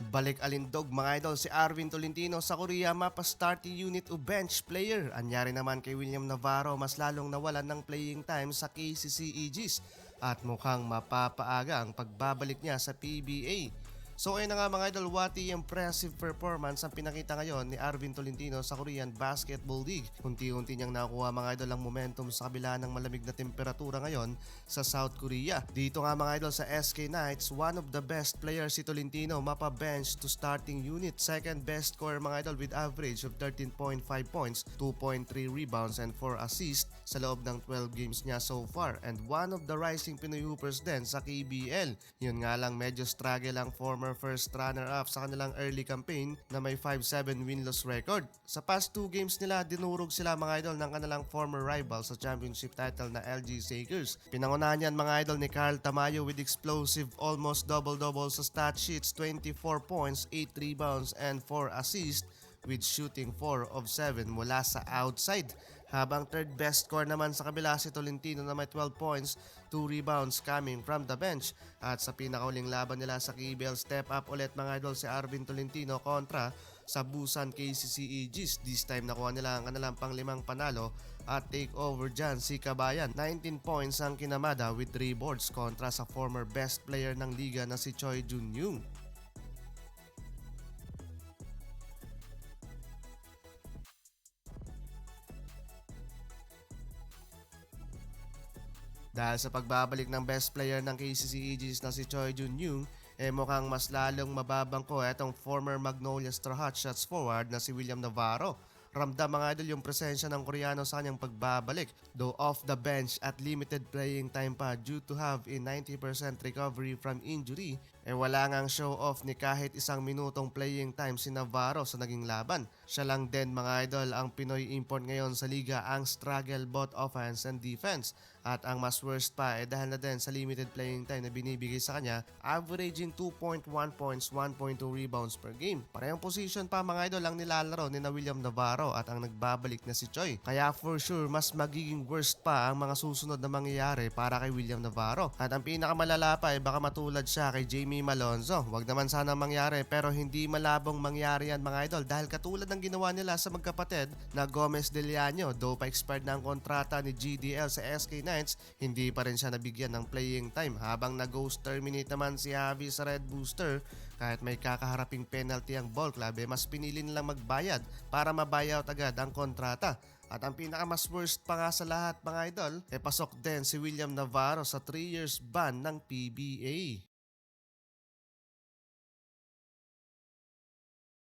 Nagbalik alindog mga idol si Arvin Tolentino sa Korea mapa-starting unit o bench player. Anyari naman kay William Navarro mas lalong nawalan ng playing time sa KCC Aegis at mukhang mapapaaga ang pagbabalik niya sa PBA. So ayun na nga mga idol, what a impressive performance ang pinakita ngayon ni Arvin Tolentino sa Korean Basketball League. Unti-unti niyang nakuha mga idol ang momentum sa kabila ng malamig na temperatura ngayon sa South Korea. Dito nga mga idol sa SK Knights, one of the best players si Tolentino, mapa-bench to starting unit. Second best scorer mga idol with average of 13.5 points, 2.3 rebounds and 4 assists sa loob ng 12 games niya so far. And one of the rising Pinoy hoopers din sa KBL. Yun nga lang medyo struggle ang former first runner-up sa kanilang early campaign na may 5-7 win-loss record. Sa past 2 games nila, dinurog sila mga idol ng kanilang former rival sa championship title na LG Lakers. Pinangunahan yan mga idol ni Carl Tamayo with explosive almost double-double sa stat sheets, 24 points, 8 rebounds and 4 assists with shooting 4 of 7 mula sa outside. Habang third best score naman sa kabila si Tolentino na may 12 points, 2 rebounds coming from the bench. At sa pinakauling laban nila sa KBL, step up ulit mga idol si Arvin Tolentino kontra sa Busan KCC Aegis. This time nakuha nila ang kanilang pang-5 panalo at take over dyan si Kabayan. 19 points ang kinamada with 3 boards kontra sa former best player ng liga na si Choi Jun-young. Dahil sa pagbabalik ng best player ng KCC Aegis na si Choi Jun-young, mukhang mas lalong mababangko itong former Magnolia Straw Hats shots forward na si William Navarro. Ramdam mga idol yung presensya ng Koreano sa kanyang pagbabalik, though off the bench at limited playing time pa due to have a 90% recovery from injury, wala ngang show off ni kahit isang minutong playing time si Navarro sa naging laban. Siya lang din mga idol ang Pinoy import ngayon sa liga ang struggle both offense and defense. At ang mas worst pa dahil na din sa limited playing time na binibigay sa kanya, averaging 2.1 points, 1.2 rebounds per game. Parehong position pa mga idol ang nilalaro ni na William Navarro at ang nagbabalik na si Choi. Kaya for sure mas magiging worst pa ang mga susunod na mangyayari para kay William Navarro. At ang pinakamalala pa baka matulad siya kay Jamie Malonzo. Wag naman sana mangyari pero hindi malabong mangyari yan mga idol dahil katulad ng ginawa nila sa magkapatid na Gomez Deliano, though pa-expired na ang kontrata ni GDL sa SK Knights, hindi pa rin siya nabigyan ng playing time habang nag-ghost terminate naman si Javi sa Red Booster. Kahit may kakaharaping penalty ang ball club, mas pinili nilang magbayad para mabuyout agad ang kontrata. At ang pinakamas worst pa nga sa lahat mga idol, pasok din si William Navarro sa 3 years ban ng PBA.